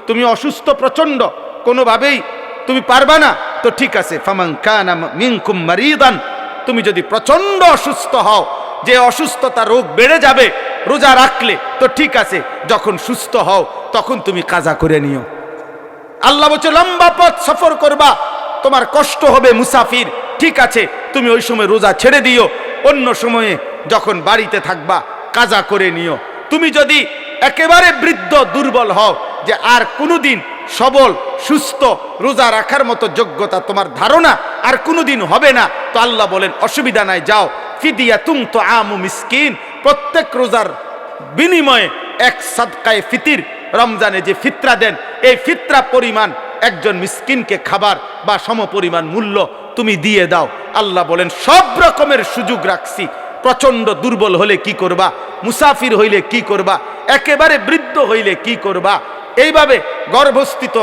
তুমি অসুস্থ প্রচণ্ড, কোনোভাবেই তুমি পারবা না, তো ঠিক আছে, ফামান কানা মিনকুম মারিদান, তুমি যদি প্রচণ্ড অসুস্থ হও, যে অসুস্থতা রোগ বেড়ে যাবে রোজা রাখলে, তো ঠিক আছে, যখন সুস্থ হও তখন তুমি কাজা করে নিও। আল্লাহ বলছে লম্বা পথ সফর করবা, তোমার কষ্ট হবে, মুসাফির, ঠিক আছে, তুমি ওই সময় রোজা ছেড়ে দিও, অন্য সময়ে যখন বাড়িতে থাকবা কাজা করে নিও। তুমি যদি একেবারে বৃদ্ধ দুর্বল হও, যে আর কোনোদিন সবল সুস্থ রোজা রাখার মতো যোগ্যতা তোমার ধারণা আর কোনোদিন হবে না, তো আল্লাহ বলেন অসুবিধা নাই, যাও, ফিদিয়াতুন তুআমু মিসকিন, প্রত্যেক রোজার বিনিময়ে এক সাদকায়ে ফিতির, রমজানে যে ফিতরা দেন এই ফিতরা পরিমাণ একজন মিসকিনকে খাবার বা সমপরিমাণ মূল্য তুমি দিয়ে দাও। আল্লাহ বলেন সব রকমের সুযোগ রাখছি, প্রচণ্ড দুর্বল হলে কি করবা, মুসাফির হইলে কি করবা, একেবারে বৃদ্ধ হইলে কি করবা, এইভাবে গর্ভস্থিত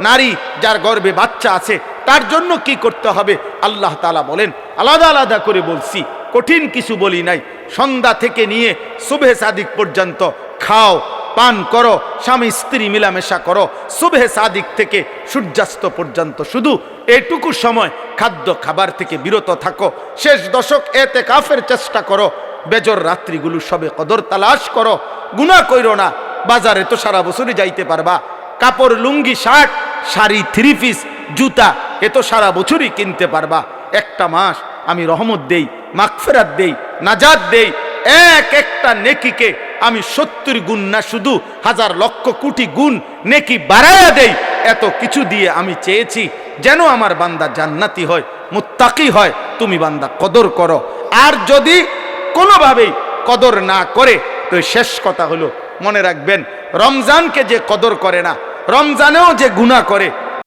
নারী যার গর্ভে বাচ্চা আছে তার জন্য কি করতে হবে আল্লাহ তাআলা বলেন, আলাদা আলাদা করে বলছি, কঠিন কিছু বলি নাই। সন্ধ্যা থেকে নিয়ে সুবহে সাদিক পর্যন্ত খাও, পান করো, স্বামী স্ত্রী মিলামেশা করো, সুবহে সাদিক থেকে সূর্যাস্ত পর্যন্ত শুধু এইটুকু সময় খাদ্য খাবার থেকে বিরত থাকো, শেষ দশক এতেকাফের চেষ্টা করো, বেজর রাত্রিগুলো সবে কদর তালাশ করো, গুনাহ কইরো না, বাজারে তো সারা বছরই যাইতে পারবা, কাপড় লুঙ্গি শার্ট শাড়ি থ্রি পিস জুতা এ তো সারা বছরই কিনতে পারবা, একটা মাস আমি রহমত দেই, মাগফিরাত দেই, নাজাত দেই, এক একটা নেকিকে আমি 70 গুণ না শুধু হাজার লক্ষ কোটি গুণ নেকি বাড়ায়া দেই। এত কিছু দিয়ে আমি চেয়েছি যেন আমার বান্দা জান্নাতি হয়, মুত্তাকি হয়। তুমি বান্দা কদর করো, আর যদি কোনোভাবেই কদর না করে তো শেষ কথা হলো, মনে রাখবেন রমজানকে যে কদর করে না, রমজানেও যে গুনাহ করে